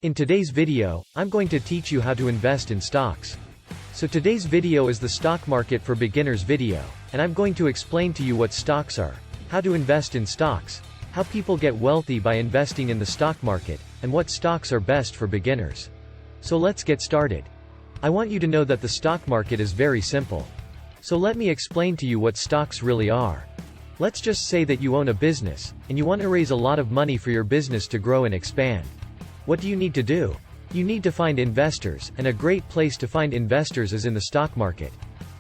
In today's video, I'm going to teach you how to invest in stocks. So today's video is the stock market for beginners video, and I'm going to explain to you what stocks are, how to invest in stocks, how people get wealthy by investing in the stock market, and what stocks are best for beginners. So let's get started. I want you to know that the stock market is very simple. So let me explain to you what stocks really are. Let's just say that you own a business, and you want to raise a lot of money for your business to grow and expand. What do you need to do? You need to find investors, and a great place to find investors is in the stock market.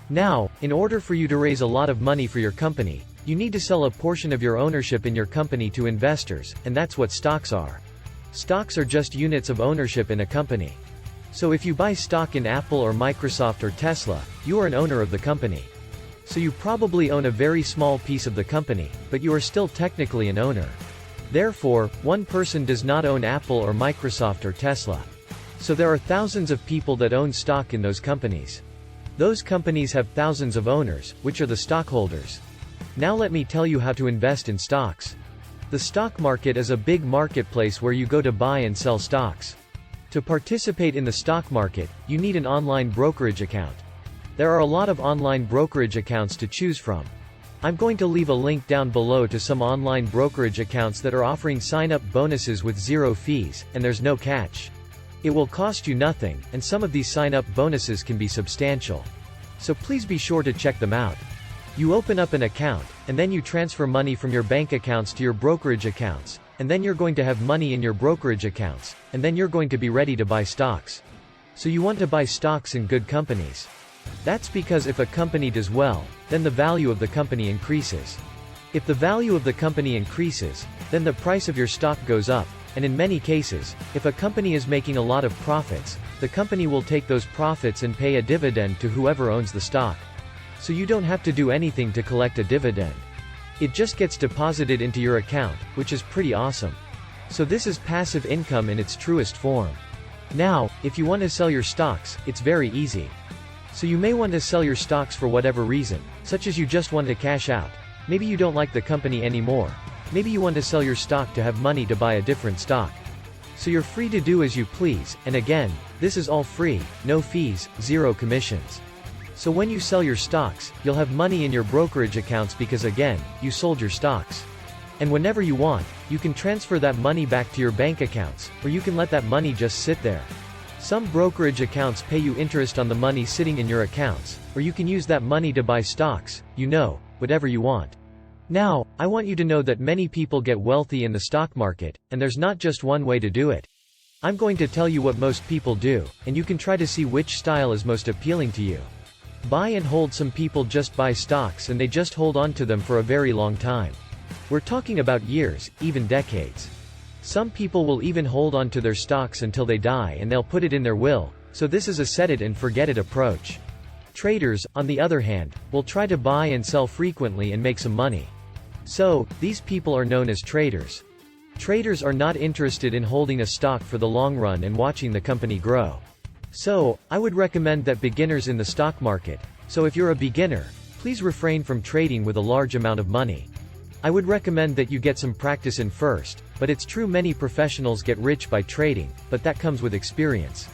Now, in order for you to raise a lot of money for your company, you need to sell a portion of your ownership in your company to investors, and that's what stocks are. Stocks are just units of ownership in a company. So if you buy stock in Apple or Microsoft or Tesla, you are an owner of the company. So you probably own a very small piece of the company, but you are still technically an owner. Therefore, one person does not own Apple or Microsoft or Tesla. So there are thousands of people that own stock in those companies. Those companies have thousands of owners, which are the stockholders. Now let me tell you how to invest in stocks. The stock market is a big marketplace where you go to buy and sell stocks. To participate in the stock market, you need an online brokerage account. There are a lot of online brokerage accounts to choose from. I'm going to leave a link down below to some online brokerage accounts that are offering sign-up bonuses with zero fees, and there's no catch. It will cost you nothing, and some of these sign-up bonuses can be substantial. So please be sure to check them out. You open up an account, and then you transfer money from your bank accounts to your brokerage accounts, and then you're going to have money in your brokerage accounts, and then you're going to be ready to buy stocks. So you want to buy stocks in good companies. That's because if a company does well, then the value of the company increases. If the value of the company increases, then the price of your stock goes up, and in many cases, if a company is making a lot of profits, the company will take those profits and pay a dividend to whoever owns the stock. So you don't have to do anything to collect a dividend. It just gets deposited into your account, which is pretty awesome. So this is passive income in its truest form. Now, if you want to sell your stocks, it's very easy. So you may want to sell your stocks for whatever reason, such as you just want to cash out. Maybe you don't like the company anymore. Maybe you want to sell your stock to have money to buy a different stock. So you're free to do as you please, and again, this is all free, no fees, zero commissions. So when you sell your stocks, you'll have money in your brokerage accounts because again, you sold your stocks. And whenever you want, you can transfer that money back to your bank accounts, or you can let that money just sit there. Some brokerage accounts pay you interest on the money sitting in your accounts, or you can use that money to buy stocks, whatever you want. Now, I want you to know that many people get wealthy in the stock market, and there's not just one way to do it. I'm going to tell you what most people do, and you can try to see which style is most appealing to you. Buy and hold. Some people just buy stocks and they just hold on to them for a very long time. We're talking about years, even decades. Some people will even hold on to their stocks until they die and they'll put it in their will, so this is a set it and forget it approach. Traders, on the other hand, will try to buy and sell frequently and make some money. So, these people are known as traders. Traders are not interested in holding a stock for the long run and watching the company grow. So, I would recommend that beginners in the stock market, so if you're a beginner, please refrain from trading with a large amount of money. I would recommend that you get some practice in first, but it's true many professionals get rich by trading, but that comes with experience.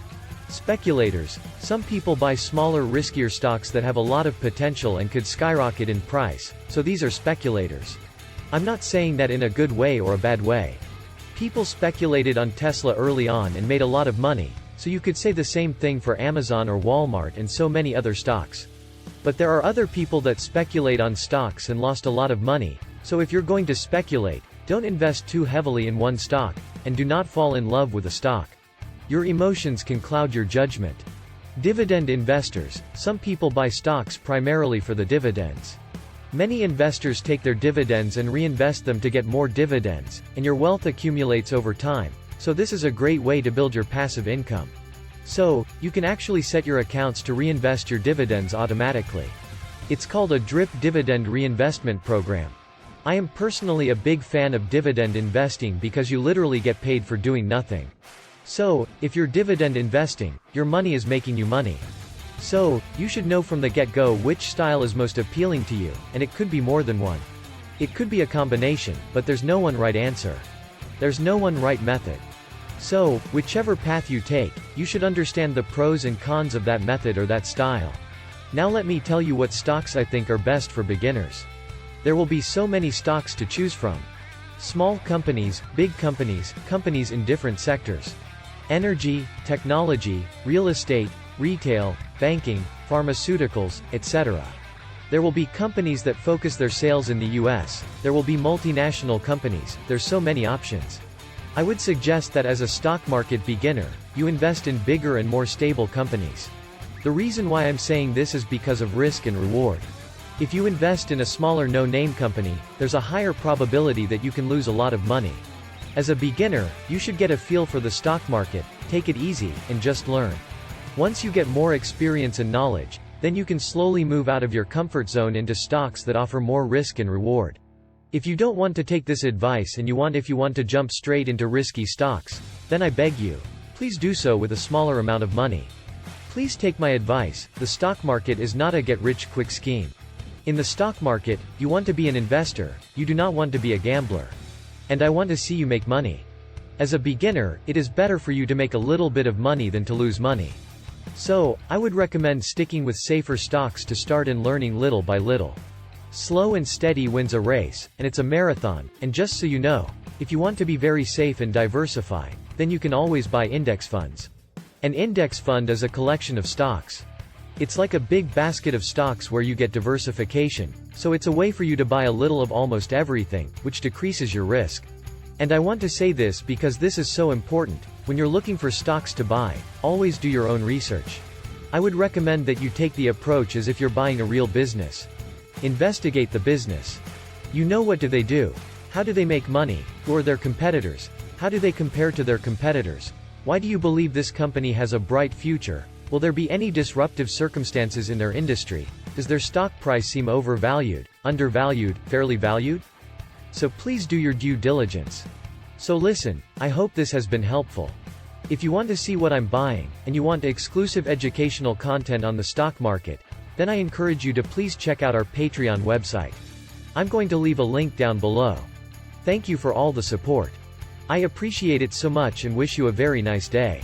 Speculators, some people buy smaller riskier stocks that have a lot of potential and could skyrocket in price, so these are speculators. I'm not saying that in a good way or a bad way. People speculated on Tesla early on and made a lot of money, so you could say the same thing for Amazon or Walmart and so many other stocks. But there are other people that speculate on stocks and lost a lot of money, so if you're going to speculate, don't invest too heavily in one stock, and do not fall in love with a stock. Your emotions can cloud your judgment. Dividend investors, some people buy stocks primarily for the dividends. Many investors take their dividends and reinvest them to get more dividends, and your wealth accumulates over time, so this is a great way to build your passive income. So, you can actually set your accounts to reinvest your dividends automatically. It's called a DRIP dividend reinvestment program. I am personally a big fan of dividend investing because you literally get paid for doing nothing. So, if you're dividend investing, your money is making you money. So, you should know from the get-go which style is most appealing to you, and it could be more than one. It could be a combination, but there's no one right answer. There's no one right method. So, whichever path you take, you should understand the pros and cons of that method or that style. Now let me tell you what stocks I think are best for beginners. There will be so many stocks to choose from. Small companies, big companies, companies in different sectors. Energy, technology, real estate, retail, banking, pharmaceuticals, etc. There will be companies that focus their sales in the US, there will be multinational companies, there's so many options. I would suggest that as a stock market beginner, you invest in bigger and more stable companies. The reason why I'm saying this is because of risk and reward. If you invest in a smaller no-name company, there's a higher probability that you can lose a lot of money. As a beginner, you should get a feel for the stock market, take it easy, and just learn. Once you get more experience and knowledge, then you can slowly move out of your comfort zone into stocks that offer more risk and reward. If you don't want to take this advice and if you want to jump straight into risky stocks, then I beg you, please do so with a smaller amount of money. Please take my advice, the stock market is not a get-rich-quick scheme. In the stock market, you want to be an investor, you do not want to be a gambler. And I want to see you make money. As a beginner, it is better for you to make a little bit of money than to lose money. So, I would recommend sticking with safer stocks to start and learning little by little. Slow and steady wins a race, and it's a marathon, and just so you know, if you want to be very safe and diversify, then you can always buy index funds. An index fund is a collection of stocks. It's like a big basket of stocks where you get diversification, so it's a way for you to buy a little of almost everything, which decreases your risk. And I want to say this because this is so important. When you're looking for stocks to buy, always do your own research. I would recommend that you take the approach as if you're buying a real business. Investigate the business. You know, what do they do? How do they make money? Who are their competitors? How do they compare to their competitors? Why do you believe this company has a bright future? Will there be any disruptive circumstances in their industry? Does their stock price seem overvalued, undervalued, fairly valued? So please do your due diligence. So listen, I hope this has been helpful. If you want to see what I'm buying, and you want exclusive educational content on the stock market, then I encourage you to please check out our Patreon website. I'm going to leave a link down below. Thank you for all the support. I appreciate it so much and wish you a very nice day.